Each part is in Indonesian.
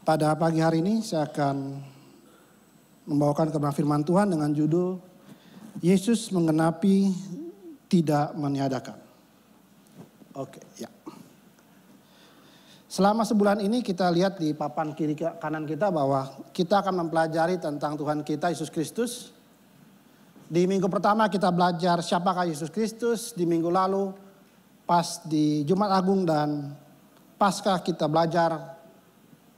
Pada pagi hari ini saya akan membawakan kebenaran firman Tuhan dengan judul Yesus menggenapi tidak meniadakan. Oke, ya. Selama sebulan ini kita lihat di papan kiri kanan kita bahwa kita akan mempelajari tentang Tuhan kita Yesus Kristus. Di minggu pertama kita belajar siapakah Yesus Kristus. Di minggu lalu pas di Jumat Agung dan Paskah kita belajar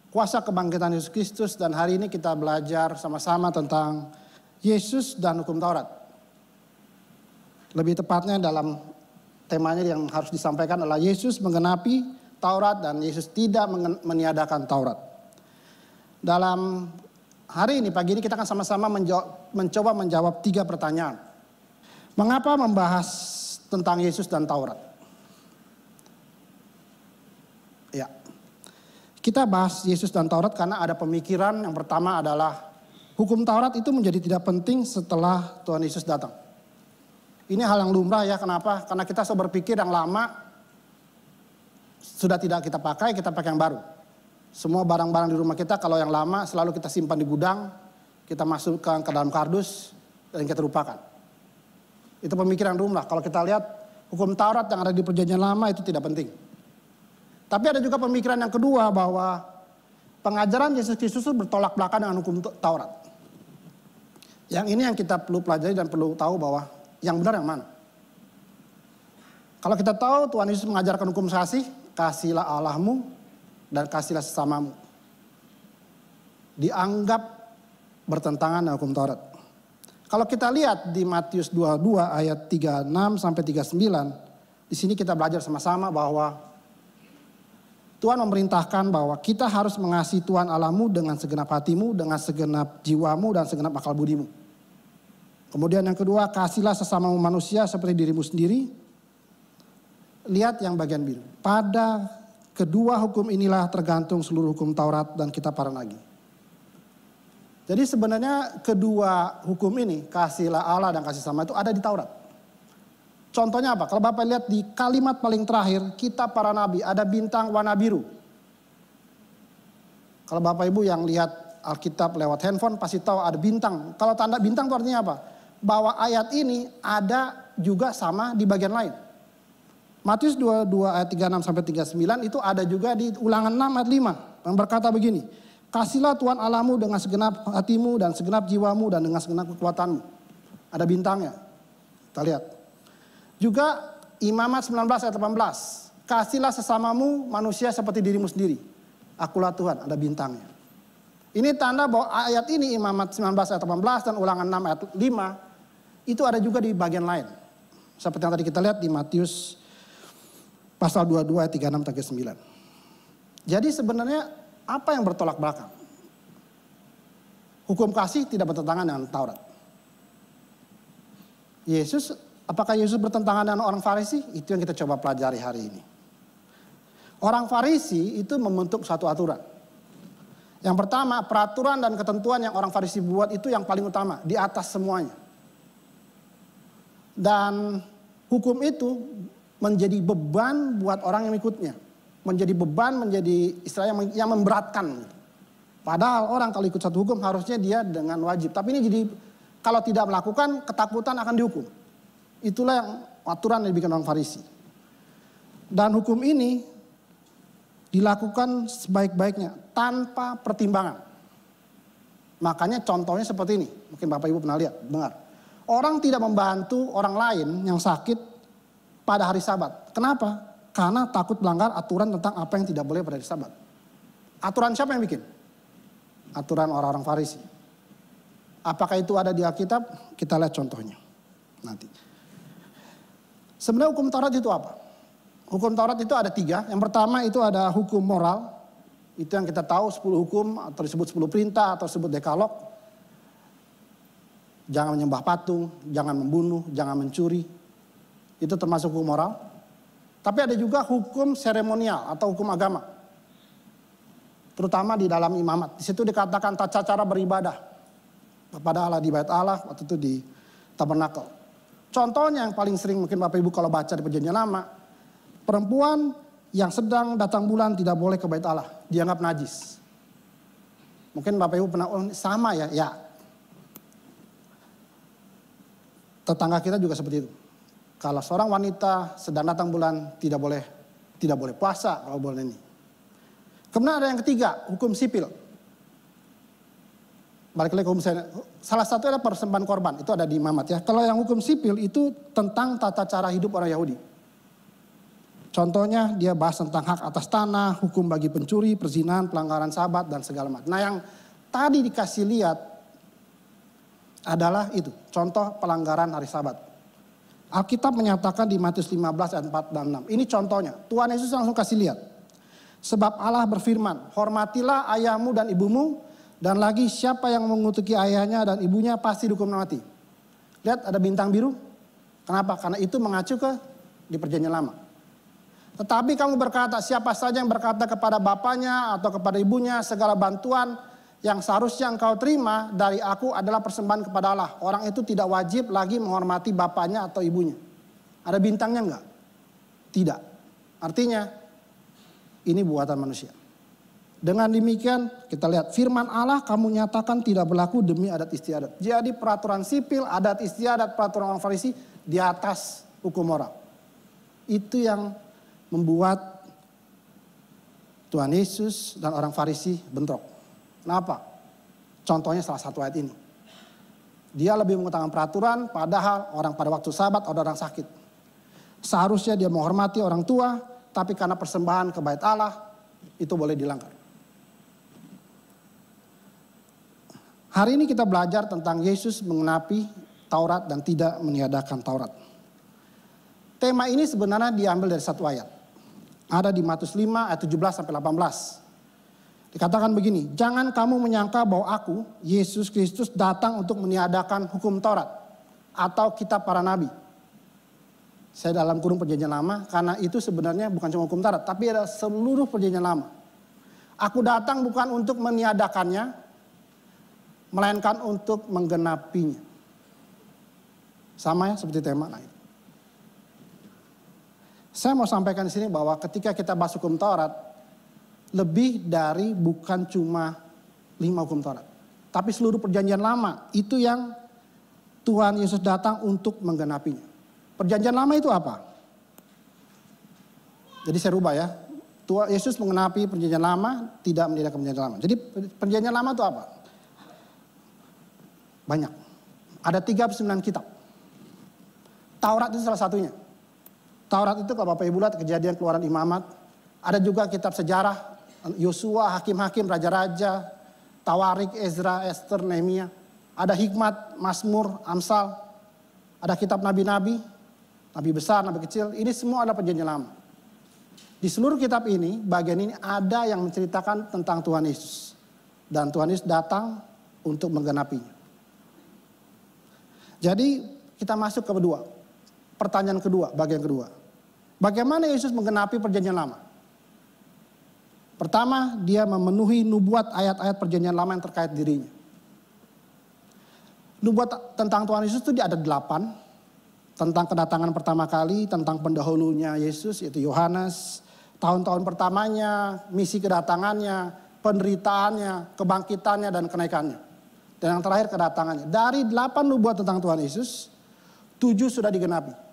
kuasa kebangkitan Yesus Kristus, dan hari ini kita belajar sama-sama tentang Yesus dan hukum Taurat. Lebih tepatnya dalam temanya yang harus disampaikan adalah Yesus menggenapi Taurat dan Yesus tidak meniadakan Taurat. Dalam hari ini, pagi ini kita akan sama-sama mencoba menjawab 3 pertanyaan. Mengapa membahas tentang Yesus dan Taurat? Ya. Kita bahas Yesus dan Taurat karena ada pemikiran yang pertama adalah hukum Taurat itu menjadi tidak penting setelah Tuhan Yesus datang. Ini hal yang lumrah ya, kenapa? Karena kita selalu berpikir yang lama sudah tidak kita pakai yang baru. Semua barang-barang di rumah kita kalau yang lama selalu kita simpan di gudang, kita masukkan ke dalam kardus dan kita lupakan. Itu pemikiran lumrah. Kalau kita lihat hukum Taurat yang ada di Perjanjian Lama itu tidak penting. Tapi ada juga pemikiran yang kedua bahwa pengajaran Yesus Kristus itu bertolak belakang dengan hukum Taurat. Yang ini yang kita perlu pelajari dan perlu tahu bahwa yang benar yang mana. Kalau kita tahu Tuhan Yesus mengajarkan hukum kasih, kasihilah Allahmu dan kasihilah sesamamu. Dianggap bertentangan dengan hukum Taurat. Kalau kita lihat di Matius 22 ayat 36 sampai 39, di sini kita belajar sama-sama bahwa Tuhan memerintahkan bahwa kita harus mengasihi Tuhan Allahmu dengan segenap hatimu, dengan segenap jiwamu, dan segenap akal budimu. Kemudian yang kedua, kasihlah sesamamu manusia seperti dirimu sendiri. Lihat yang bagian biru. Pada kedua hukum inilah tergantung seluruh hukum Taurat dan kitab para nabi. Jadi sebenarnya kedua hukum ini, kasihlah Allah dan kasih sama itu ada di Taurat. Contohnya apa? Kalau Bapak lihat di kalimat paling terakhir, kitab para nabi, ada bintang warna biru. Kalau Bapak Ibu yang lihat Alkitab lewat handphone pasti tahu ada bintang. Kalau tanda bintang itu artinya apa? Bahwa ayat ini ada juga sama di bagian lain. Matius 22 ayat 36 sampai 39 itu ada juga di Ulangan 6 ayat 5. Yang berkata begini, kasihlah Tuhan Allahmu dengan segenap hatimu dan segenap jiwamu dan dengan segenap kekuatanmu. Ada bintangnya. Kita lihat. Juga Imamat 19 ayat 18. Kasihlah sesamamu manusia seperti dirimu sendiri. Akulah Tuhan, ada bintangnya. Ini tanda bahwa ayat ini Imamat 19 ayat 18 dan Ulangan 6 ayat 5 itu ada juga di bagian lain. Seperti yang tadi kita lihat di Matius pasal 22 ayat 36 sampai 9. Jadi sebenarnya apa yang bertolak belakang? Hukum kasih tidak bertentangan dengan Taurat. Apakah Yesus bertentangan dengan orang Farisi? Itu yang kita coba pelajari hari ini. Orang Farisi itu membentuk satu aturan. Yang pertama, peraturan dan ketentuan yang orang Farisi buat itu yang paling utama, di atas semuanya. Dan hukum itu menjadi beban buat orang yang ikutnya. Menjadi beban, menjadi istilahnya yang memberatkan. Padahal orang kalau ikut satu hukum harusnya dia dengan wajib. Tapi ini jadi kalau tidak melakukan ketakutan akan dihukum. Itulah yang aturan yang dibikin orang Farisi. Dan hukum ini dilakukan sebaik-baiknya tanpa pertimbangan. Makanya contohnya seperti ini. Mungkin Bapak Ibu pernah lihat, dengar. Orang tidak membantu orang lain yang sakit pada hari Sabat. Kenapa? Karena takut melanggar aturan tentang apa yang tidak boleh pada hari Sabat. Aturan siapa yang bikin? Aturan orang-orang Farisi. Apakah itu ada di Alkitab? Kita lihat contohnya nanti. Sebenarnya hukum Taurat itu apa? Hukum Taurat itu ada 3. Yang pertama itu ada hukum moral. Itu yang kita tahu 10 hukum atau disebut 10 perintah atau disebut dekalog. Jangan menyembah patung, jangan membunuh, jangan mencuri. Itu termasuk hukum moral. Tapi ada juga hukum seremonial atau hukum agama. Terutama di dalam imamat. Di situ dikatakan tata cara beribadah kepada Allah di bait Allah, waktu itu di tabernakel. Contohnya yang paling sering mungkin Bapak Ibu kalau baca di Perjanjian Lama, perempuan yang sedang datang bulan tidak boleh ke bait Allah, dianggap najis. Mungkin Bapak Ibu pernah, oh sama ya. Ya. Tetangga kita juga seperti itu. Kalau seorang wanita sedang datang bulan tidak boleh puasa kalau bulan ini. Kemudian ada yang ketiga, hukum sipil. Balik lagi hukum sipil. Salah satu adalah persembahan korban, itu ada di Imamat ya. Kalau yang hukum sipil itu tentang tata cara hidup orang Yahudi. Contohnya dia bahas tentang hak atas tanah, hukum bagi pencuri, perzinahan, pelanggaran Sabat dan segala macam. Nah yang tadi dikasih lihat adalah itu, contoh pelanggaran hari Sabat. Alkitab menyatakan di Matius 15 ayat 4 dan 6. Ini contohnya, Tuhan Yesus langsung kasih lihat. Sebab Allah berfirman, hormatilah ayahmu dan ibumu, dan lagi siapa yang mengutuki ayahnya dan ibunya pasti dihukum mati. Lihat ada bintang biru. Kenapa? Karena itu mengacu ke di perjanjian lama. Tetapi kamu berkata, siapa saja yang berkata kepada bapaknya atau kepada ibunya, segala bantuan yang seharusnya engkau terima dari aku adalah persembahan kepada Allah. Orang itu tidak wajib lagi menghormati bapaknya atau ibunya. Ada bintangnya enggak? Tidak. Artinya ini buatan manusia. Dengan demikian kita lihat firman Allah kamu nyatakan tidak berlaku demi adat istiadat. Jadi peraturan sipil, adat istiadat, peraturan orang Farisi di atas hukum moral. Itu yang membuat Tuhan Yesus dan orang Farisi bentrok. Kenapa? Contohnya salah satu ayat ini. Dia lebih mengutamakan peraturan padahal orang pada waktu Sabat ada orang sakit. Seharusnya dia menghormati orang tua, tapi karena persembahan ke bait Allah itu boleh dilanggar. Hari ini kita belajar tentang Yesus mengenapi Taurat dan tidak meniadakan Taurat. Tema ini sebenarnya diambil dari satu ayat. Ada di Matius 5 ayat 17 sampai 18. Dikatakan begini, jangan kamu menyangka bahwa aku, Yesus Kristus datang untuk meniadakan hukum Taurat atau kitab para nabi. Saya dalam kurung perjanjian lama karena itu sebenarnya bukan cuma hukum Taurat tapi ada seluruh perjanjian lama. Aku datang bukan untuk meniadakannya, melainkan untuk menggenapinya. Sama ya seperti tema lain. Saya mau sampaikan di sini bahwa ketika kita bahas hukum Taurat, lebih dari bukan cuma 5 hukum Taurat. Tapi seluruh perjanjian lama itu yang Tuhan Yesus datang untuk menggenapinya. Perjanjian lama itu apa? Jadi saya rubah ya. Tuhan Yesus mengenapi perjanjian lama, tidak meniadakan perjanjian lama. Jadi perjanjian lama itu apa? Banyak. Ada 39 kitab. Taurat itu salah satunya. Taurat itu kalau Bapak Ibu lihat Kejadian, Keluaran, Imamat. Ada juga kitab sejarah. Yosua, Hakim-Hakim, Raja-Raja, Tawarik, Ezra, Esther, Nehemia. Ada Hikmat, Mazmur, Amsal. Ada kitab nabi-nabi, nabi besar, nabi kecil. Ini semua adalah perjanjian lama. Di seluruh kitab ini, bagian ini ada yang menceritakan tentang Tuhan Yesus. Dan Tuhan Yesus datang untuk menggenapinya. Jadi kita masuk ke kedua. Pertanyaan kedua, bagian kedua. Bagaimana Yesus menggenapi perjanjian lama? Pertama, dia memenuhi nubuat ayat-ayat perjanjian lama yang terkait dirinya. Nubuat tentang Tuhan Yesus itu ada 8. Tentang kedatangan pertama kali, tentang pendahulunya Yesus, yaitu Yohanes. Tahun-tahun pertamanya, misi kedatangannya, penderitaannya, kebangkitannya, dan kenaikannya. Dan yang terakhir kedatangannya. Dari 8 nubuat tentang Tuhan Yesus, 7 sudah digenapi.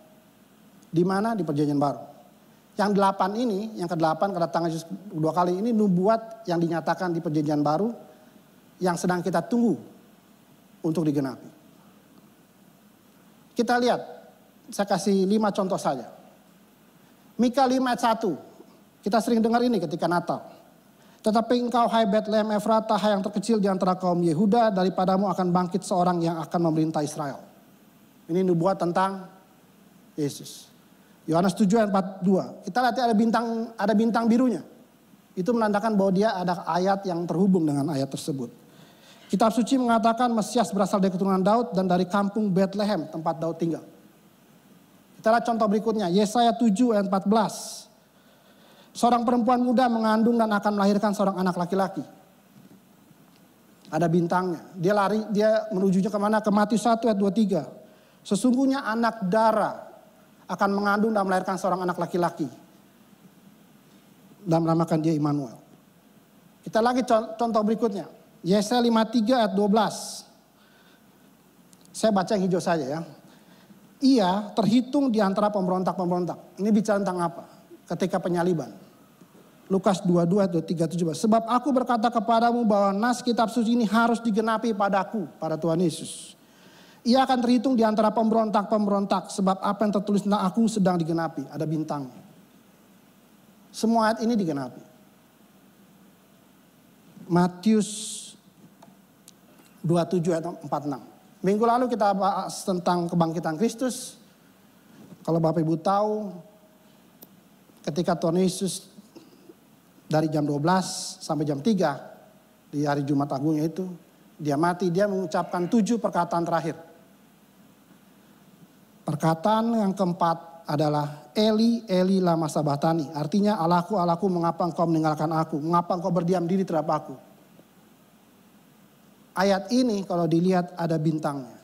Di mana? Di perjanjian baru. Yang 8 ini, yang ke-8 kedatangan Yesus 2 kali ini nubuat yang dinyatakan di perjanjian baru yang sedang kita tunggu untuk digenapi. Kita lihat, saya kasih 5 contoh saja. Mika 5 ayat 1, kita sering dengar ini ketika Natal. Tetapi engkau hai Betlehem Efratah, hai yang terkecil di antara kaum Yehuda, daripadamu akan bangkit seorang yang akan memerintah Israel. Ini nubuat tentang Yesus. Yohanes 7 ayat 42. Kita lihat ada bintang birunya. Itu menandakan bahwa dia ada ayat yang terhubung dengan ayat tersebut. Kitab suci mengatakan Mesias berasal dari keturunan Daud dan dari kampung Bethlehem tempat Daud tinggal. Kita lihat contoh berikutnya, Yesaya 7 ayat 14. Seorang perempuan muda mengandung dan akan melahirkan seorang anak laki-laki. Ada bintangnya. Dia menujunya kemana? Ke Matius 1 ayat 23. Sesungguhnya anak darah akan mengandung dan melahirkan seorang anak laki-laki. Dan menamakan dia Immanuel. Kita lagi contoh berikutnya. Yesaya 53 ayat 12. Saya baca yang hijau saja ya. Ia terhitung di antara pemberontak-pemberontak. Ini bicara tentang apa? Ketika penyaliban. Lukas 22 ayat 37. Sebab aku berkata kepadamu bahwa nas kitab suci ini harus digenapi padaku, pada Tuhan Yesus. Ia akan terhitung di antara pemberontak-pemberontak. Sebab apa yang tertulis tentang aku sedang digenapi. Ada bintangnya. Semua ayat ini digenapi. Matius 27 ayat 46. Minggu lalu kita bahas tentang kebangkitan Kristus. Kalau Bapak Ibu tahu, ketika Tuhan Yesus dari jam 12 sampai jam 3 di hari Jumat Agungnya itu, dia mati, dia mengucapkan 7 perkataan terakhir. Perkataan yang keempat adalah Eli, Eli lama sabachthani. Artinya Allahku, Allahku mengapa engkau meninggalkan aku? Mengapa engkau berdiam diri terhadap aku? Ayat ini kalau dilihat ada bintangnya.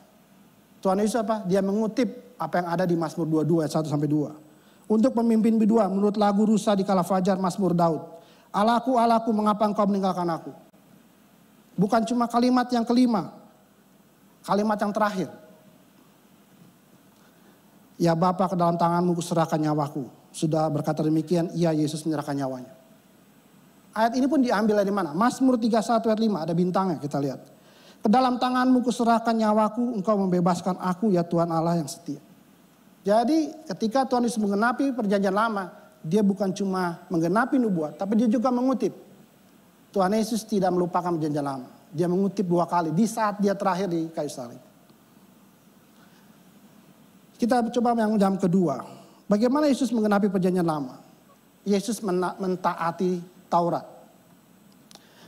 Tuhan Yesus apa? Dia mengutip apa yang ada di Mazmur 22 ayat 1 sampai 2. Untuk pemimpin bidua menurut lagu Rusa di kala fajar Mazmur Daud. Allahku, Allahku mengapa engkau meninggalkan aku? Bukan cuma kalimat yang kelima. Kalimat yang terakhir. Ya Bapa, ke dalam tanganmu kuserahkan nyawaku. Sudah berkata demikian, ia Yesus menyerahkan nyawanya. Ayat ini pun diambil dari mana? Mazmur 31 ayat 5 ada bintangnya, kita lihat. Ke dalam tanganmu kuserahkan nyawaku, engkau membebaskan aku ya Tuhan Allah yang setia. Jadi ketika Tuhan Yesus menggenapi perjanjian lama, dia bukan cuma menggenapi nubuat, tapi dia juga mengutip. Tuhan Yesus tidak melupakan perjanjian lama. Dia mengutip 2 kali di saat dia terakhir di kayu salib. Kita coba yang jam kedua. Bagaimana Yesus menggenapi perjanjian lama? Yesus mentaati Taurat.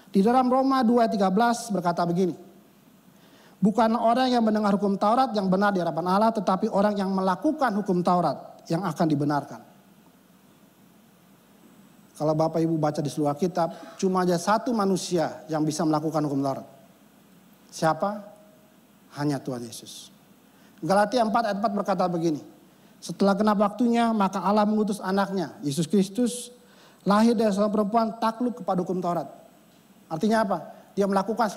Di dalam Roma 2 ayat 13 berkata begini. Bukan orang yang mendengar hukum Taurat yang benar di hadapan Allah, tetapi orang yang melakukan hukum Taurat yang akan dibenarkan. Kalau Bapak Ibu baca di seluruh kitab, cuma aja satu manusia yang bisa melakukan hukum Taurat. Siapa? Hanya Tuhan Yesus. Galatia 4 ayat 4 berkata begini. Setelah genap waktunya, maka Allah mengutus anaknya, Yesus Kristus, lahir dari seorang perempuan takluk kepada hukum Taurat. Artinya apa? Dia melakukan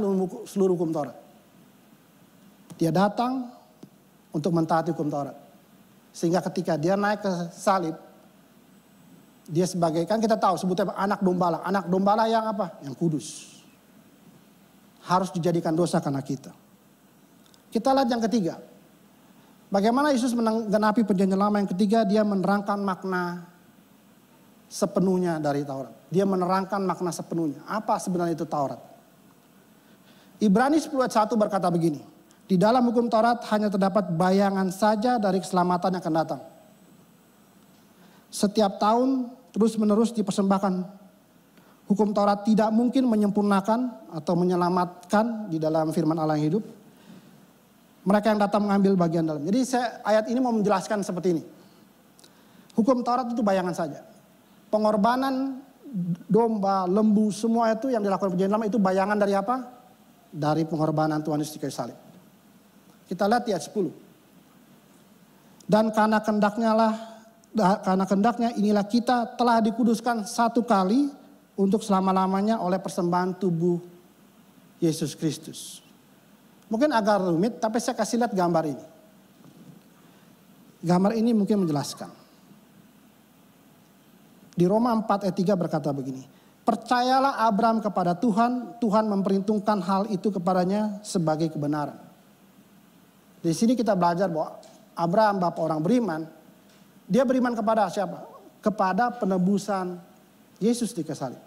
seluruh hukum Taurat. Dia datang untuk mentaati hukum Taurat. Sehingga ketika dia naik ke salib, dia sebagai, kan kita tahu sebutnya anak dombala. Anak dombala yang apa? Yang kudus. Harus dijadikan dosa karena kita. Kita lihat yang ketiga. Bagaimana Yesus menggenapi perjanjian lama yang ketiga, dia menerangkan makna sepenuhnya dari Taurat. Dia menerangkan makna sepenuhnya. Apa sebenarnya itu Taurat? Ibrani 10 ayat 1 berkata begini. Di dalam hukum Taurat hanya terdapat bayangan saja dari keselamatan yang akan datang. Setiap tahun terus menerus dipersembahkan. Hukum Taurat tidak mungkin menyempurnakan atau menyelamatkan di dalam firman Allah yang hidup. Mereka yang datang mengambil bagian dalam. Jadi ayat ini mau menjelaskan seperti ini. Hukum Taurat itu bayangan saja. Pengorbanan domba, lembu, semua itu yang dilakukan perjanjian lama itu bayangan dari apa? Dari pengorbanan Tuhan Yesus di kayu salib. Kita lihat di ayat 10. Dan karena kehendaknya inilah kita telah dikuduskan satu kali untuk selama-lamanya oleh persembahan tubuh Yesus Kristus. Mungkin agak rumit, tapi saya kasih lihat gambar ini. Gambar ini mungkin menjelaskan. Di Roma 4 ayat 3 berkata begini. Percayalah Abraham kepada Tuhan, Tuhan memperhitungkan hal itu kepadanya sebagai kebenaran. Di sini kita belajar bahwa Abraham, bapak orang beriman, dia beriman kepada siapa? Kepada penebusan Yesus di kayu salib.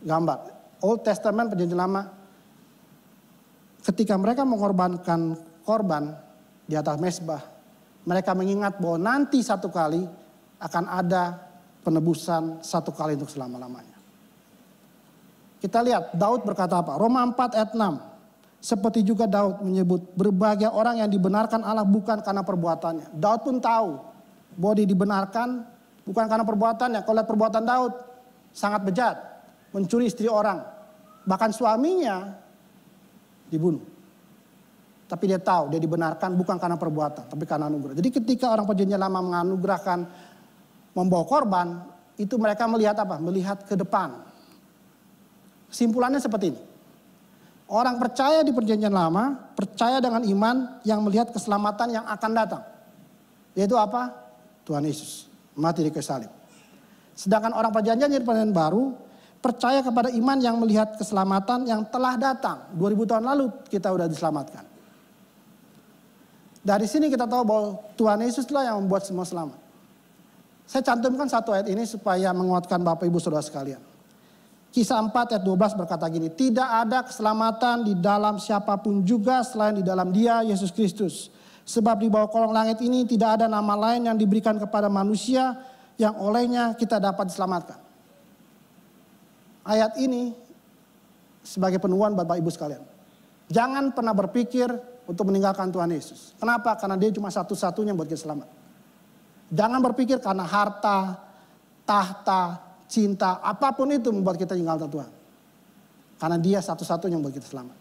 Gambar Old Testament perjanjian lama, ketika mereka mengorbankan korban di atas mezbah, mereka mengingat bahwa nanti satu kali akan ada penebusan satu kali untuk selama-lamanya. Kita lihat Daud berkata apa? Roma 4 ayat 6. Seperti juga Daud menyebut berbagai orang yang dibenarkan Allah bukan karena perbuatannya. Daud pun tahu bahwa dia dibenarkan bukan karena perbuatannya. Kalau lihat perbuatan Daud sangat bejat, mencuri istri orang, bahkan suaminya dibunuh. Tapi dia tahu dia dibenarkan bukan karena perbuatan, tapi karena anugerah. Jadi ketika orang perjanjian lama menganugerahkan membawa korban, itu mereka melihat apa? Melihat ke depan. Kesimpulannya seperti ini. Orang percaya di perjanjian lama, percaya dengan iman yang melihat keselamatan yang akan datang. Yaitu apa? Tuhan Yesus mati di kayu salib. Sedangkan orang perjanjian di perjanjian baru percaya kepada iman yang melihat keselamatan yang telah datang. 2000 tahun lalu kita sudah diselamatkan. Dari sini kita tahu bahwa Tuhan Yesuslah yang membuat semua selamat. Saya cantumkan satu ayat ini supaya menguatkan Bapak Ibu Saudara sekalian. Kisah 4 ayat 12 berkata gini, tidak ada keselamatan di dalam siapapun juga selain di dalam Dia, Yesus Kristus. Sebab di bawah kolong langit ini tidak ada nama lain yang diberikan kepada manusia yang olehnya kita dapat diselamatkan. Ayat ini sebagai penuan Bapak Ibu sekalian. Jangan pernah berpikir untuk meninggalkan Tuhan Yesus. Kenapa? Karena Dia cuma satu-satunya yang buat kita selamat. Jangan berpikir karena harta, tahta, cinta, apapun itu membuat kita tinggalkan Tuhan. Karena Dia satu-satunya yang buat kita selamat.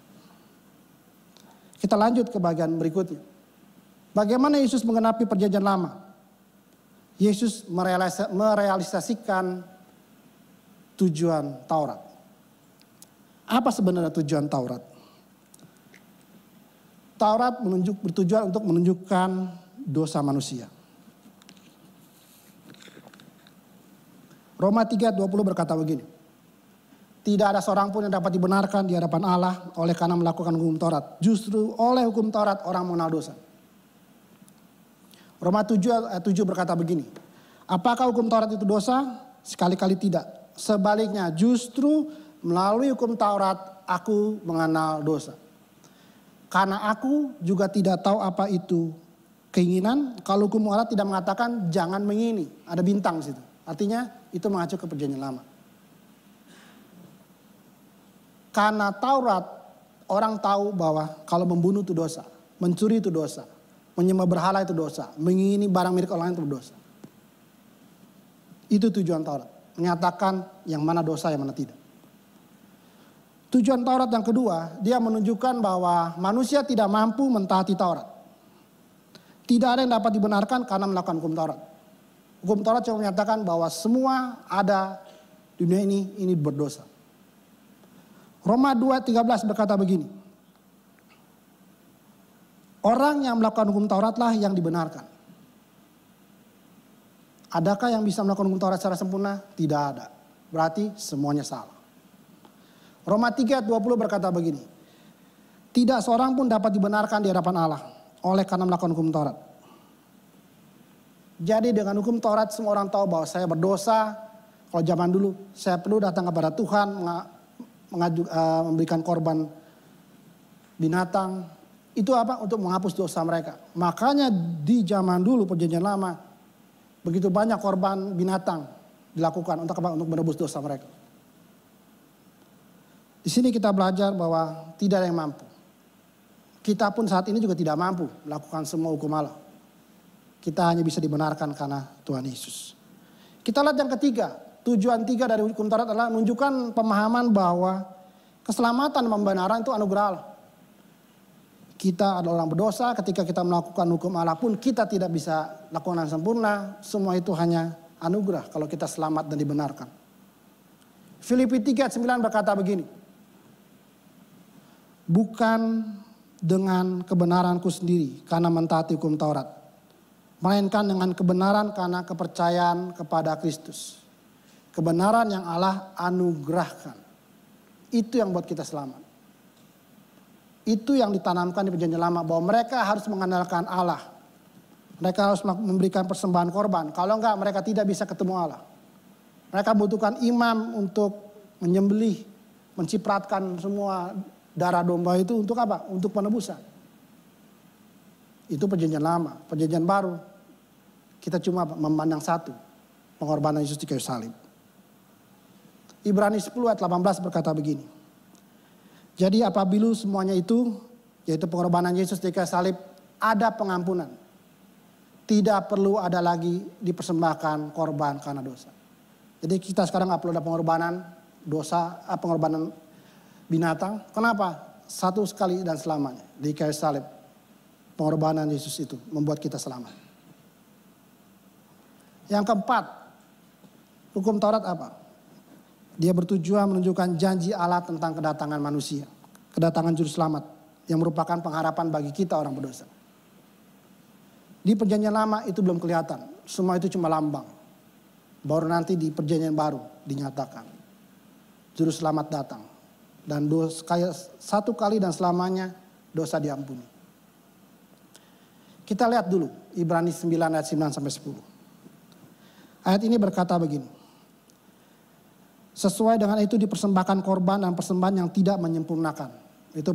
Kita lanjut ke bagian berikutnya. Bagaimana Yesus menggenapi perjanjian lama? Yesus merealisasikan tujuan Taurat. Apa sebenarnya tujuan Taurat? Taurat bertujuan untuk menunjukkan dosa manusia. Roma 3:20 berkata begini. Tidak ada seorang pun yang dapat dibenarkan di hadapan Allah oleh karena melakukan hukum Taurat. Justru oleh hukum Taurat orang mengenal dosa. Roma 7:7 berkata begini. Apakah hukum Taurat itu dosa? Sekali-kali tidak. Sebaliknya justru melalui hukum Taurat aku mengenal dosa. Karena aku juga tidak tahu apa itu keinginan. Kalau hukum Taurat tidak mengatakan jangan mengingini. Ada bintang di situ. Artinya itu mengacu ke perjanjian lama. Karena Taurat orang tahu bahwa kalau membunuh itu dosa. Mencuri itu dosa. Menyembah berhala itu dosa. Mengingini barang milik orang lain itu dosa. Itu tujuan Taurat. Menyatakan yang mana dosa yang mana tidak. Tujuan Taurat yang kedua, dia menunjukkan bahwa manusia tidak mampu mentaati Taurat. Tidak ada yang dapat dibenarkan karena melakukan hukum Taurat. Hukum Taurat cuma menyatakan bahwa semua ada di dunia ini berdosa. Roma 2:13 berkata begini. Orang yang melakukan hukum Tauratlah yang dibenarkan. Adakah yang bisa melakukan hukum Taurat secara sempurna? Tidak ada. Berarti semuanya salah. Roma 3:20 berkata begini. Tidak seorang pun dapat dibenarkan di hadapan Allah oleh karena melakukan hukum Taurat. Jadi dengan hukum Taurat semua orang tahu bahwa saya berdosa. Kalau zaman dulu saya perlu datang kepada Tuhan memberikan korban binatang. Itu apa? Untuk menghapus dosa mereka. Makanya di zaman dulu perjanjian lama begitu banyak korban binatang dilakukan untuk apa? Untuk menebus dosa mereka. Di sini kita belajar bahwa tidak ada yang mampu. Kita pun saat ini juga tidak mampu melakukan semua hukum Allah. Kita hanya bisa dibenarkan karena Tuhan Yesus. Kita lihat yang ketiga. Tujuan 3 dari hukum Taurat adalah menunjukkan pemahaman bahwa keselamatan dan pembenaran itu anugerah Allah. Kita adalah orang berdosa, ketika kita melakukan hukum Allah pun kita tidak bisa lakukan yang sempurna. Semua itu hanya anugerah kalau kita selamat dan dibenarkan. Filipi 3:9 berkata begini. Bukan dengan kebenaranku sendiri karena mentaati hukum Taurat. Melainkan dengan kebenaran karena kepercayaan kepada Kristus. Kebenaran yang Allah anugerahkan. Itu yang buat kita selamat. Itu yang ditanamkan di perjanjian lama. Bahwa mereka harus mengandalkan Allah. Mereka harus memberikan persembahan korban. Kalau enggak mereka tidak bisa ketemu Allah. Mereka membutuhkan imam untuk menyembelih. Mencipratkan semua darah domba itu untuk apa? Untuk penebusan. Itu perjanjian lama. Perjanjian baru kita cuma memandang satu. Pengorbanan Yesus di kayu salib. Ibrani 10 ayat 18 berkata begini. Jadi apabila semuanya itu, yaitu pengorbanan Yesus di kayu salib, ada pengampunan. Tidak perlu ada lagi dipersembahkan korban karena dosa. Jadi kita sekarang nggak perlu ada pengorbanan dosa, pengorbanan binatang. Kenapa? Satu sekali dan selamanya di kayu salib. Pengorbanan Yesus itu membuat kita selamat. Yang keempat, hukum Taurat apa? Dia bertujuan menunjukkan janji Allah tentang kedatangan manusia, kedatangan juru selamat yang merupakan pengharapan bagi kita orang berdosa. Di perjanjian lama itu belum kelihatan, semua itu cuma lambang. Baru nanti di perjanjian baru dinyatakan juru selamat datang dan satu kali dan selamanya dosa diampuni. Kita lihat dulu Ibrani 9 ayat 9 sampai 10. Ayat ini berkata begini. Sesuai dengan itu dipersembahkan korban dan persembahan yang tidak menyempurnakan. Itu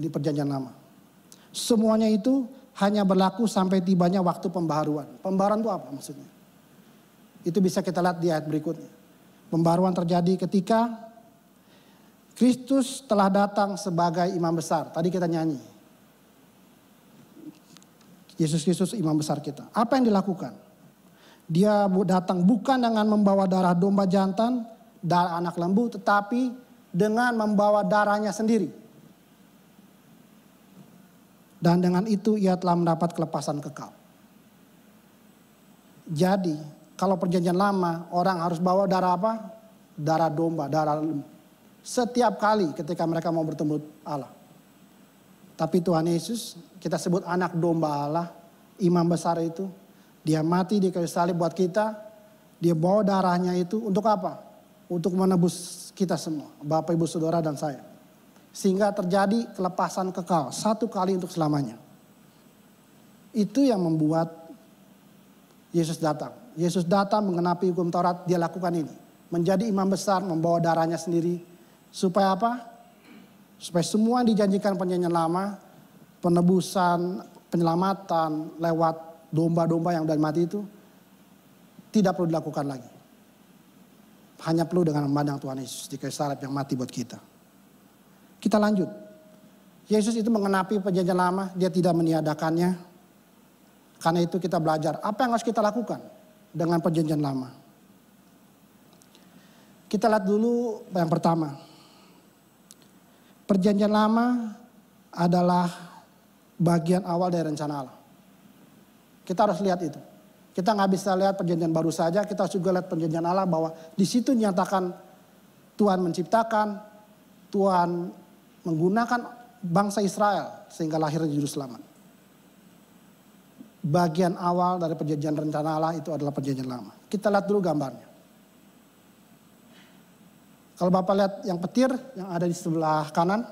di perjanjian lama. Semuanya itu hanya berlaku sampai tibanya waktu pembaharuan. Pembaharuan itu apa maksudnya? Itu bisa kita lihat di ayat berikutnya. Pembaharuan terjadi ketika Kristus telah datang sebagai imam besar. Tadi kita nyanyi. Yesus Kristus imam besar kita. Apa yang dilakukan? Dia datang bukan dengan membawa darah domba jantan, darah anak lembu, tetapi dengan membawa darahnya sendiri. Dan dengan itu ia telah mendapat kelepasan kekal. Jadi kalau perjanjian lama orang harus bawa darah apa? Darah domba, darah lembu. Setiap kali ketika mereka mau bertemu Allah. Tapi Tuhan Yesus, kita sebut anak domba Allah, imam besar itu. Dia mati di kayu salib buat kita. Dia bawa darahnya itu untuk apa? Untuk menebus kita semua. Bapak, Ibu, Saudara, dan saya. Sehingga terjadi kelepasan kekal. Satu kali untuk selamanya. Itu yang membuat Yesus datang. Yesus datang mengenapi hukum Taurat. Dia lakukan ini. Menjadi imam besar, membawa darahnya sendiri. Supaya apa? Supaya semua yang dijanjikan perjanjian lama, penebusan, penyelamatan lewat domba-domba yang sudah mati itu tidak perlu dilakukan lagi. Hanya perlu dengan memandang Tuhan Yesus di kayu salib yang mati buat kita. Kita lanjut. Yesus itu mengenapi perjanjian lama, dia tidak meniadakannya. Karena itu kita belajar apa yang harus kita lakukan dengan perjanjian lama. Kita lihat dulu yang pertama. Perjanjian lama adalah bagian awal dari rencana Allah. Kita harus lihat itu. Kita nggak bisa lihat perjanjian baru saja, kita harus juga lihat perjanjian Allah bahwa di situ dinyatakan Tuhan menciptakan, Tuhan menggunakan bangsa Israel sehingga lahirnya juru selamat. Bagian awal dari perjanjian rencana Allah itu adalah perjanjian lama. Kita lihat dulu gambarnya. Kalau Bapak lihat yang petir yang ada di sebelah kanan,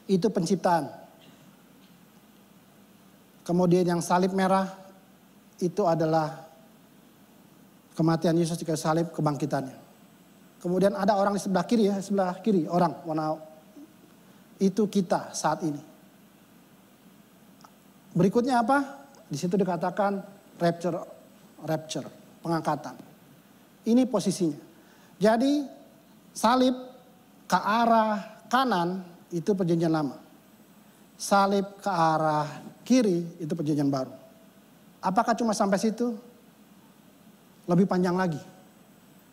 itu penciptaan. Kemudian yang salib merah itu adalah kematian Yesus di kayu salib, kebangkitannya. Kemudian ada orang di sebelah kiri orang warna itu kita saat ini. Berikutnya apa? Di situ dikatakan rapture, pengangkatan. Ini posisinya. Jadi salib ke arah kanan itu perjanjian lama. Salib ke arah kiri itu perjanjian baru. Apakah cuma sampai situ? Lebih panjang lagi.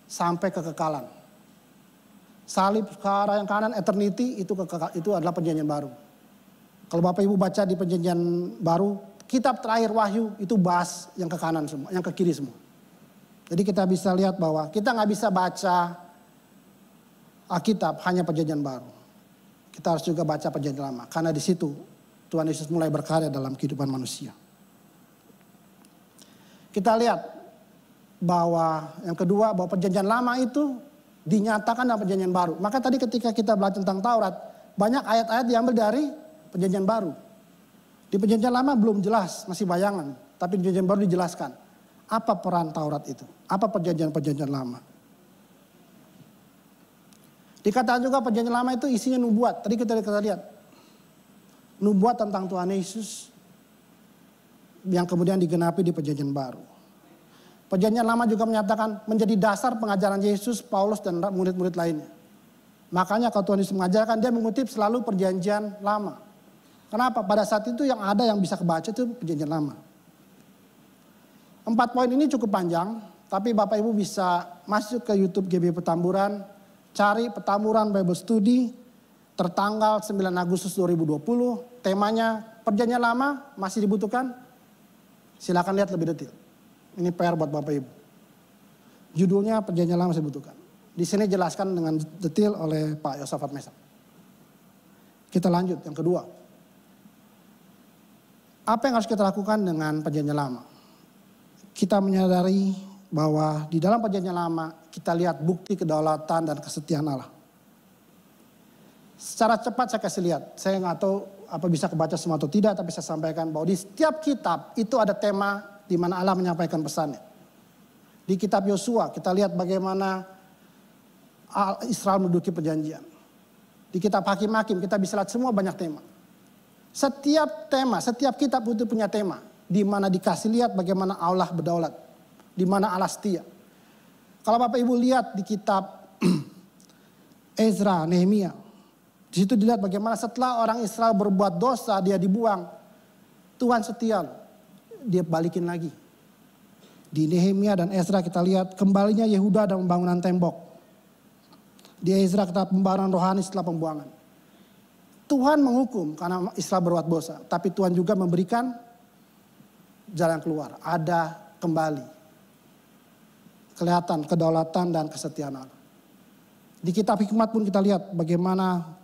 Sampai kekekalan. Salib ke arah yang kanan eternity itu adalah perjanjian baru. Kalau Bapak Ibu baca di perjanjian baru, kitab terakhir Wahyu itu bahas yang ke kanan semua, yang ke kiri semua. Jadi kita bisa lihat bahwa kita nggak bisa baca Alkitab hanya perjanjian baru. Kita harus juga baca perjanjian lama. Karena di situ Tuhan Yesus mulai berkarya dalam kehidupan manusia. Kita lihat bahwa yang kedua bahwa perjanjian lama itu dinyatakan dalam perjanjian baru. Maka tadi ketika kita belajar tentang Taurat, banyak ayat-ayat diambil dari perjanjian baru. Di perjanjian lama belum jelas, masih bayangan. Tapi di perjanjian baru dijelaskan. Apa peran Taurat itu? Apa perjanjian-perjanjian lama? Dikatakan juga perjanjian lama itu isinya nubuat. Tadi kita lihat. Nubuat tentang Tuhan Yesus yang kemudian digenapi di perjanjian baru. Perjanjian lama juga menyatakan menjadi dasar pengajaran Yesus, Paulus, dan murid-murid lainnya. Makanya kalau Tuhan Yesus mengajarkan, dia mengutip selalu perjanjian lama. Kenapa? Pada saat itu yang ada yang bisa kebaca itu perjanjian lama. 4 poin ini cukup panjang, tapi Bapak Ibu bisa masuk ke YouTube GB Petamburan, cari Petamburan Bible Study, tertanggal 9 Agustus 2020, temanya perjanjian lama masih dibutuhkan, silakan lihat lebih detail. Ini PR buat Bapak Ibu. Judulnya perjanjian lama masih dibutuhkan. Di sini jelaskan dengan detail oleh Pak Yosafat Mesak. Kita lanjut yang kedua. Apa yang harus kita lakukan dengan perjanjian lama? Kita menyadari bahwa di dalam perjanjian lama kita lihat bukti kedaulatan dan kesetiaan Allah. Secara cepat saya kasih lihat, saya nggak tahu apa bisa kebaca semua atau tidak, tapi saya sampaikan bahwa di setiap kitab itu ada tema di mana Allah menyampaikan pesannya. Di kitab Yosua kita lihat bagaimana Israel menduduki perjanjian. Di kitab Hakim-Hakim kita bisa lihat semua banyak tema. Setiap tema, setiap kitab itu punya tema. Di mana dikasih lihat bagaimana Allah berdaulat. Di mana Allah setia. Kalau Bapak Ibu lihat di kitab Ezra, Nehemia. Di situ dilihat bagaimana setelah orang Israel berbuat dosa, dia dibuang. Tuhan setia, dia balikin lagi. Di Nehemia dan Ezra kita lihat kembalinya Yehuda dan pembangunan tembok. Di Ezra kita pembaharan rohani setelah pembuangan. Tuhan menghukum karena Israel berbuat dosa. Tapi Tuhan juga memberikan jalan keluar. Ada kembali. Kelihatan kedaulatan dan kesetiaan Allah. Di kitab Hikmat pun kita lihat bagaimana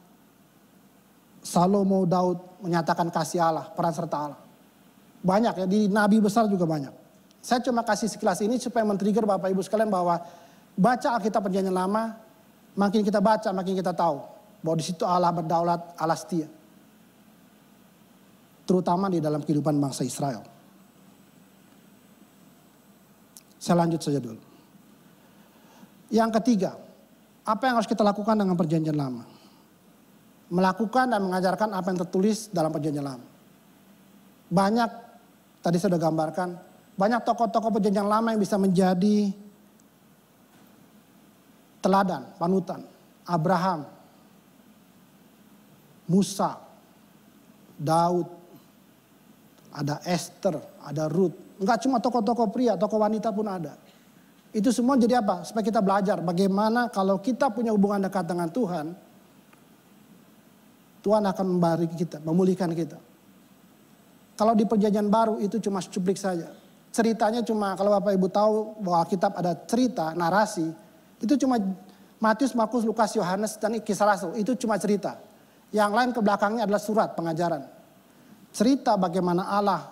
Salomo, Daud menyatakan kasih Allah, peran serta Allah. Banyak ya, di Nabi besar juga banyak. Saya cuma kasih sekilas ini supaya men-trigger Bapak Ibu sekalian bahwa baca Alkitab Perjanjian Lama, makin kita baca makin kita tahu bahwa di situ Allah berdaulat, Allah setia. Terutama di dalam kehidupan bangsa Israel. Saya lanjut saja dulu. Yang ketiga, apa yang harus kita lakukan dengan Perjanjian Lama? Melakukan dan mengajarkan apa yang tertulis dalam Perjanjian Lama. Banyak, tadi saya sudah gambarkan, banyak tokoh-tokoh Perjanjian Lama yang bisa menjadi teladan, panutan. Abraham, Musa, Daud, ada Esther, ada Ruth. Enggak cuma tokoh-tokoh pria, tokoh wanita pun ada. Itu semua jadi apa? Supaya kita belajar bagaimana kalau kita punya hubungan dekat dengan Tuhan, Tuhan akan membariki kita, memulihkan kita. Kalau di Perjanjian Baru itu cuma cuplik saja. Ceritanya cuma, kalau Bapak Ibu tahu bahwa Alkitab ada cerita, narasi, itu cuma Matius, Markus, Lukas, Yohanes, dan Kisah Rasul. Itu cuma cerita. Yang lain ke belakangnya adalah surat pengajaran. Cerita bagaimana Allah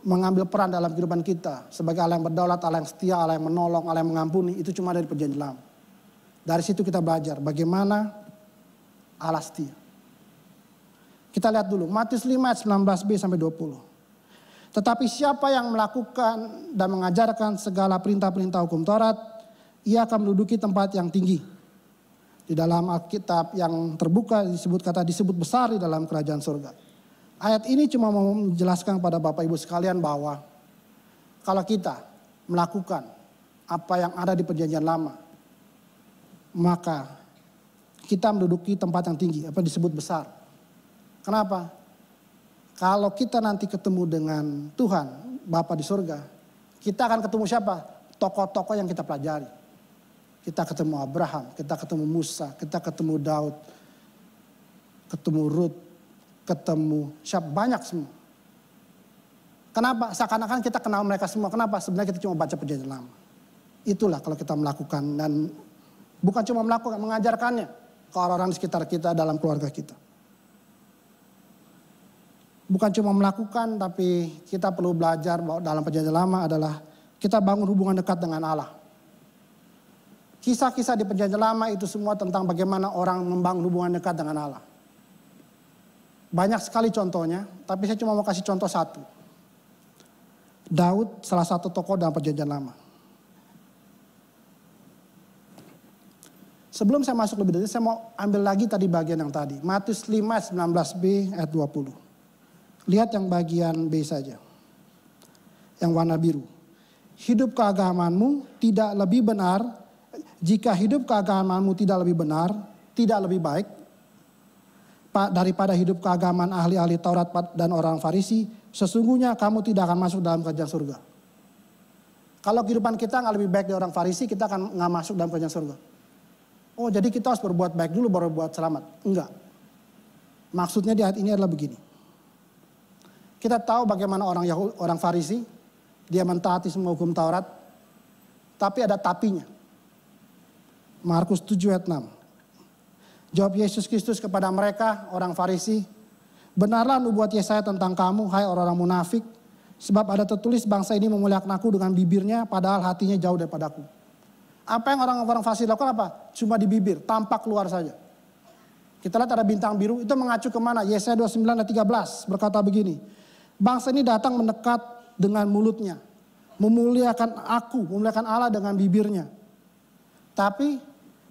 mengambil peran dalam kehidupan kita. Sebagai Allah yang berdaulat, Allah yang setia, Allah yang menolong, Allah yang mengampuni. Itu cuma dari Perjanjian Lama. Dari situ kita belajar bagaimana Allah setia. Kita lihat dulu Matius 5 ayat 19b sampai 20. Tetapi siapa yang melakukan dan mengajarkan segala perintah-perintah hukum Taurat, ia akan menduduki tempat yang tinggi. Di dalam Alkitab yang terbuka disebut besar di dalam kerajaan surga. Ayat ini cuma mau menjelaskan kepada Bapak Ibu sekalian bahwa kalau kita melakukan apa yang ada di Perjanjian Lama, maka kita menduduki tempat yang tinggi, apa disebut besar. Kenapa? Kalau kita nanti ketemu dengan Tuhan, Bapa di surga, kita akan ketemu siapa? Tokoh-tokoh yang kita pelajari. Kita ketemu Abraham, kita ketemu Musa, kita ketemu Daud, ketemu Ruth, ketemu siapa, banyak semua. Kenapa? Seakan-akan kita kenal mereka semua. Kenapa? Sebenarnya kita cuma baca Perjanjian Lama. Itulah kalau kita melakukan, dan bukan cuma melakukan, mengajarkannya ke orang-orang di sekitar kita, dalam keluarga kita. Bukan cuma melakukan, tapi kita perlu belajar bahwa dalam Perjanjian Lama adalah kita bangun hubungan dekat dengan Allah. Kisah-kisah di Perjanjian Lama itu semua tentang bagaimana orang membangun hubungan dekat dengan Allah. Banyak sekali contohnya, tapi saya cuma mau kasih contoh satu. Daud salah satu tokoh dalam Perjanjian Lama. Sebelum saya masuk lebih detail, saya mau ambil lagi tadi bagian yang tadi. Matius 5 ayat 19b ayat 20. Lihat yang bagian B saja. Yang warna biru. Hidup keagamaanmu tidak lebih benar. Jika hidup keagamaanmu tidak lebih benar, tidak lebih baik daripada hidup keagamaan ahli-ahli Taurat dan orang Farisi, sesungguhnya kamu tidak akan masuk dalam kerajaan surga. Kalau kehidupan kita nggak lebih baik dari orang Farisi, kita akan nggak masuk dalam kerajaan surga. Oh, jadi kita harus berbuat baik dulu baru buat selamat. Enggak. Maksudnya di ayat ini adalah begini. Kita tahu bagaimana orang Farisi, dia mentaati semua hukum Taurat, tapi ada tapinya. Markus 7 ayat 6. Jawab Yesus Kristus kepada mereka, orang Farisi, benarlah nubuat Yesaya tentang kamu, hai orang-orang munafik, sebab ada tertulis bangsa ini memuliakan aku dengan bibirnya, padahal hatinya jauh daripadaku. Apa yang orang-orang Farisi lakukan apa? Cuma di bibir, tampak keluar saja. Kita lihat ada bintang biru, itu mengacu kemana? Yesaya 29 ayat 13 berkata begini, bangsa ini datang mendekat dengan mulutnya, memuliakan aku, memuliakan Allah dengan bibirnya, tapi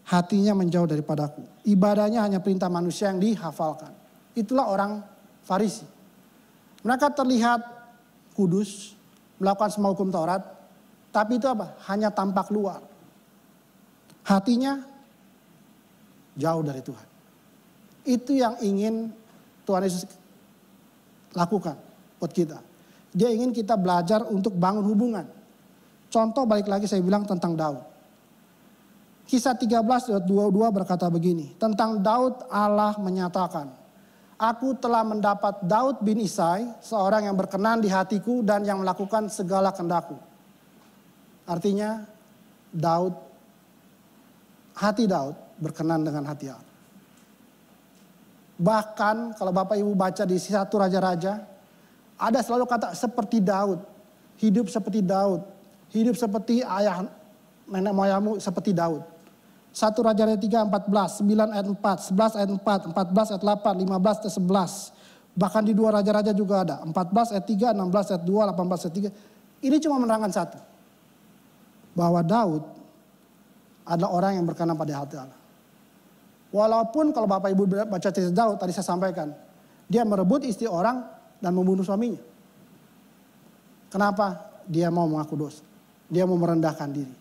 hatinya menjauh daripadaku. Ibadahnya hanya perintah manusia yang dihafalkan. Itulah orang Farisi. Mereka terlihat kudus, melakukan semua hukum Taurat, tapi itu apa? Hanya tampak luar. Hatinya jauh dari Tuhan. Itu yang ingin Tuhan Yesus lakukan buat kita. Dia ingin kita belajar untuk bangun hubungan. Contoh balik lagi saya bilang tentang Daud. Kisah 13 ayat 22 berkata begini. Tentang Daud Allah menyatakan, aku telah mendapat Daud bin Isai, seorang yang berkenan di hatiku dan yang melakukan segala kehendakku. Artinya hati Daud berkenan dengan hati Allah. Bahkan kalau Bapak Ibu baca di 1 Raja-Raja, ada selalu kata seperti Daud, hidup seperti Daud, hidup seperti ayah nenek moyangmu seperti Daud. 1 Raja-Raja 3, 14, 9 ayat 4, 11 ayat 4, 14 ayat 8, 15 ayat 11. Bahkan di 2 Raja-Raja juga ada. 14 ayat 3, 16 ayat 2, 18 ayat 3. Ini cuma menerangkan satu. Bahwa Daud adalah orang yang berkenan pada hati Allah. Walaupun kalau Bapak Ibu baca cerita Daud, tadi saya sampaikan. Dia merebut istri orang dan membunuh suaminya. Kenapa? Dia mau mengaku dosa. Dia mau merendahkan diri.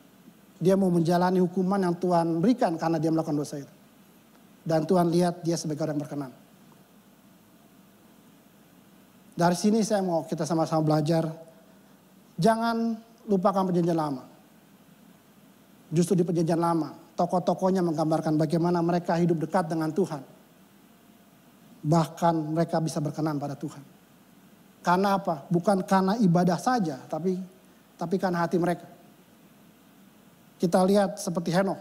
Dia mau menjalani hukuman yang Tuhan berikan karena dia melakukan dosa itu. Dan Tuhan lihat dia sebagai orang yang berkenan. Dari sini saya mau kita sama-sama belajar. Jangan lupakan perjanjian lama. Justru di perjanjian lama, tokoh-tokohnya menggambarkan bagaimana mereka hidup dekat dengan Tuhan. Bahkan mereka bisa berkenan pada Tuhan. Karena apa? Bukan karena ibadah saja, tapi karena hati mereka. Kita lihat seperti Henokh,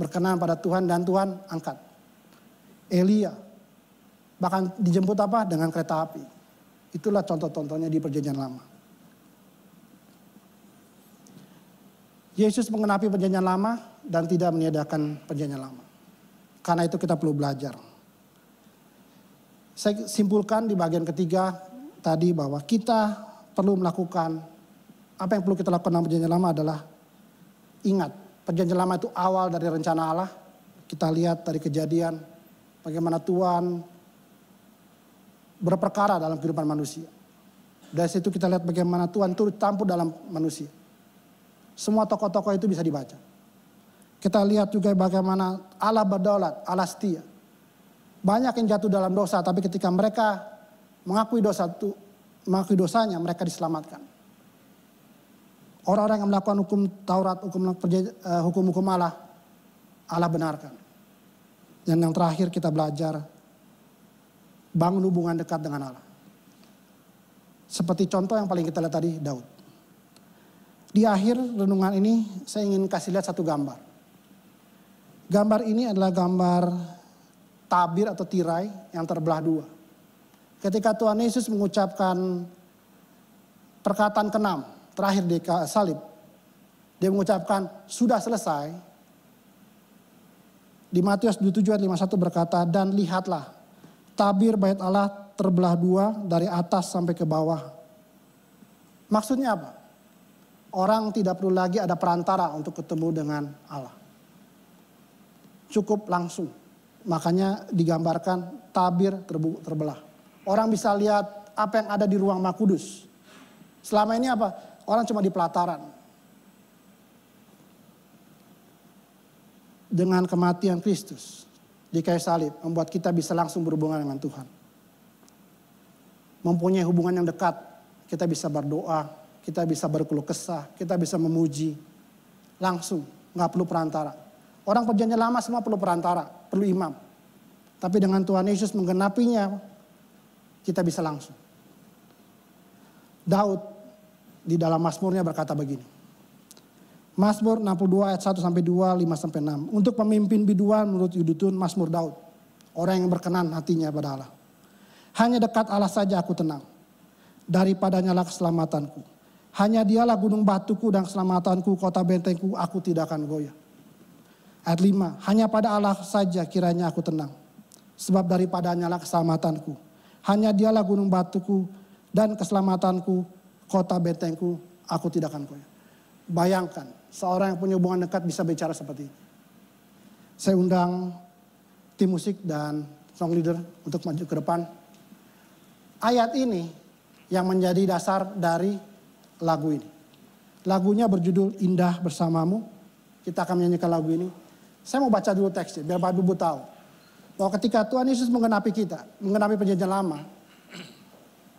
berkenan pada Tuhan dan Tuhan angkat. Elia, bahkan dijemput apa? Dengan kereta api. Itulah contoh-contohnya di perjanjian lama. Yesus mengenapi perjanjian lama dan tidak meniadakan perjanjian lama. Karena itu kita perlu belajar. Saya simpulkan di bagian ketiga tadi bahwa kita perlu melakukan, apa yang perlu kita lakukan dalam perjanjian lama adalah ingat, perjanjian lama itu awal dari rencana Allah. Kita lihat dari Kejadian bagaimana Tuhan berperkara dalam kehidupan manusia. Dari situ kita lihat bagaimana Tuhan turut campur dalam manusia. Semua tokoh-tokoh itu bisa dibaca. Kita lihat juga bagaimana Allah berdaulat, Allah setia. Banyak yang jatuh dalam dosa, tapi ketika mereka mengakui dosanya, mereka diselamatkan. Orang-orang yang melakukan hukum Taurat, hukum Allah, Allah benarkan. Dan yang terakhir kita belajar, bangun hubungan dekat dengan Allah. Seperti contoh yang paling kita lihat tadi, Daud. Di akhir renungan ini saya ingin kasih lihat satu gambar. Gambar ini adalah gambar tabir atau tirai yang terbelah dua. Ketika Tuhan Yesus mengucapkan perkataan ke-6 terakhir di salib. Dia mengucapkan sudah selesai. Di Matius 27 ayat 51 berkata, dan lihatlah tabir bait Allah terbelah dua dari atas sampai ke bawah. Maksudnya apa? Orang tidak perlu lagi ada perantara untuk ketemu dengan Allah. Cukup langsung. Makanya digambarkan tabir terbelah. Orang bisa lihat apa yang ada di ruang Maha Kudus. Selama ini apa? Orang cuma di pelataran. Dengan kematian Kristus di kayu salib membuat kita bisa langsung berhubungan dengan Tuhan. Mempunyai hubungan yang dekat. Kita bisa berdoa. Kita bisa berkeluh kesah, kita bisa memuji langsung, nggak perlu perantara. Orang perjanjian lama semua perlu perantara, perlu imam. Tapi dengan Tuhan Yesus menggenapinya, kita bisa langsung. Daud di dalam Mazmurnya berkata begini, Mazmur 62 ayat 1 sampai 2, 5 sampai 6. Untuk pemimpin biduan menurut Yudutun Mazmur Daud. Orang yang berkenan hatinya pada Allah. Hanya dekat Allah saja aku tenang. Daripadanya lah keselamatanku. Hanya dialah gunung batuku dan keselamatanku, kota bentengku, aku tidak akan goyah. Ayat 5, hanya pada Allah saja kiranya aku tenang. Sebab daripadanya lah keselamatanku. Hanya dialah gunung batuku dan keselamatanku, kota bentengku, aku tidak akan goyah. Bayangkan, seorang yang punya hubungan dekat bisa bicara seperti ini. Saya undang tim musik dan song leader untuk maju ke depan. Ayat ini yang menjadi dasar dari lagu ini. Lagunya berjudul Indah Bersamamu. Kita akan menyanyikan lagu ini. Saya mau baca dulu teksnya biar Bapak Ibu tahu. Bahwa ketika Tuhan Yesus menggenapi kita, menggenapi perjanjian lama.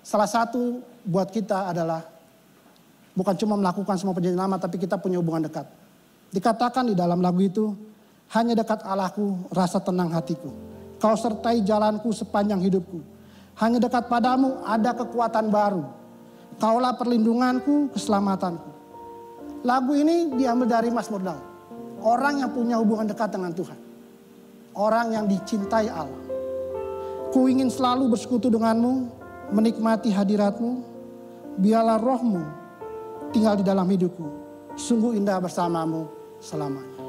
Salah satu buat kita adalah bukan cuma melakukan semua perjanjian lama, tapi kita punya hubungan dekat. Dikatakan di dalam lagu itu, hanya dekat Allahku rasa tenang hatiku. Kau sertai jalanku sepanjang hidupku. Hanya dekat padamu ada kekuatan baru. Kaulah perlindunganku, keselamatanku. Lagu ini diambil dari Mazmur Daud. Orang yang punya hubungan dekat dengan Tuhan. Orang yang dicintai Allah. Ku ingin selalu bersekutu denganmu, menikmati hadiratmu. Biarlah rohmu tinggal di dalam hidupku. Sungguh indah bersamamu selamanya.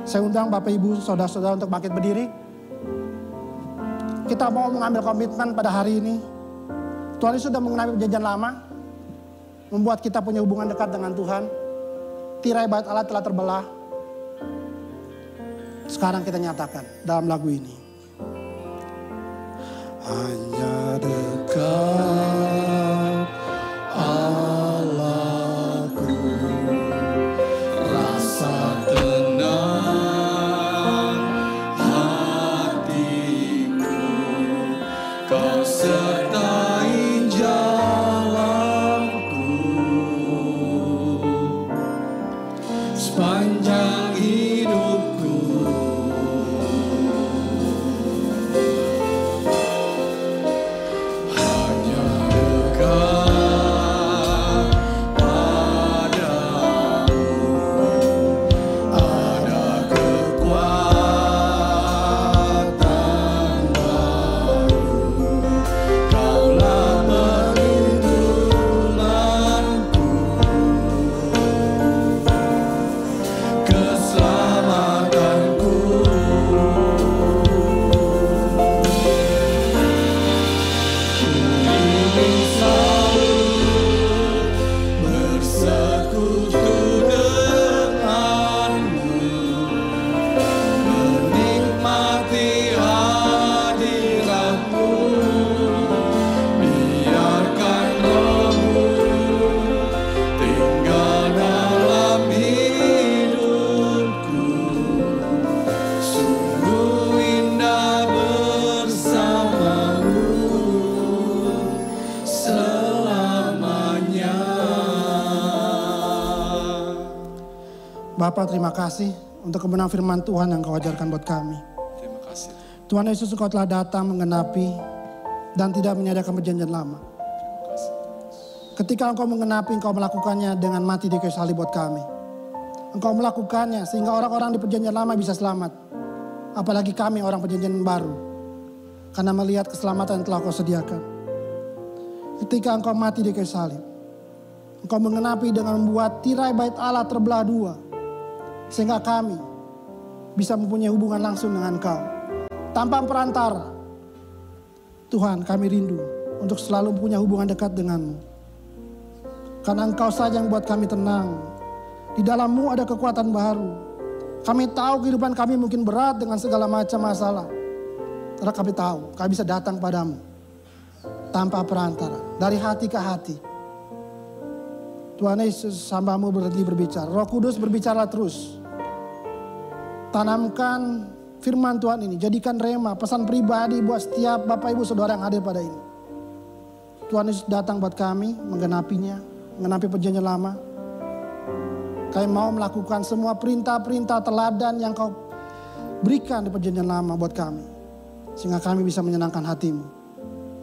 Saya undang Bapak Ibu, saudara-saudara untuk bangkit berdiri. Kita mau mengambil komitmen pada hari ini. Tuhan Yesus sudah mengenai perjanjian lama. Membuat kita punya hubungan dekat dengan Tuhan. Tirai bait Allah telah terbelah. Sekarang kita nyatakan dalam lagu ini. Hanya dekat Allahku, rasa tenang hatiku, kau sertai jalanku sepanjang hidupku. Bapak, terima kasih untuk kebenaran firman Tuhan yang kau ajarkan buat kami. Terima kasih. Tuhan Yesus, Engkau telah datang menggenapi dan tidak menyediakan perjanjian lama. Ketika Engkau menggenapi, Engkau melakukannya dengan mati di kayu salib buat kami. Engkau melakukannya sehingga orang-orang di perjanjian lama bisa selamat. Apalagi kami orang perjanjian baru. Karena melihat keselamatan yang telah Kau sediakan. Ketika Engkau mati di kayu salib, Engkau menggenapi dengan membuat tirai bait Allah terbelah dua. Sehingga kami bisa mempunyai hubungan langsung dengan Kau. Tanpa perantara. Tuhan, kami rindu untuk selalu punya hubungan dekat dengan-Mu. Karena Engkau saja yang buat kami tenang. Di dalam-Mu ada kekuatan baru. Kami tahu kehidupan kami mungkin berat dengan segala macam masalah. Karena kami tahu kami bisa datang padamu. Tanpa perantara. Dari hati ke hati. Tuhan Yesus, hamba-Mu berhenti berbicara. Roh Kudus berbicara terus. Tanamkan firman Tuhan ini. Jadikan rema, pesan pribadi buat setiap Bapak Ibu Saudara yang hadir pada ini. Tuhan Yesus datang buat kami, menggenapinya. Menggenapi perjanjian lama. Kami mau melakukan semua perintah-perintah teladan yang Kau berikan di perjanjian lama buat kami. Sehingga kami bisa menyenangkan hati-Mu.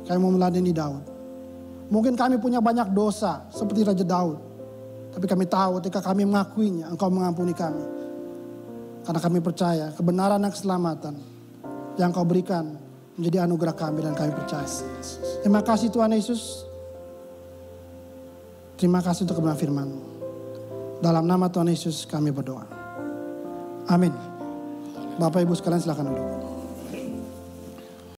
Kami mau meladeni Daud. Mungkin kami punya banyak dosa seperti Raja Daud. Tapi kami tahu ketika kami mengakuinya, Engkau mengampuni kami. Karena kami percaya kebenaran dan keselamatan yang Engkau berikan menjadi anugerah kami dan kami percaya. Terima kasih Tuhan Yesus. Terima kasih untuk kebenaran firman-Mu. Dalam nama Tuhan Yesus kami berdoa. Amin. Bapak Ibu sekalian silakan duduk.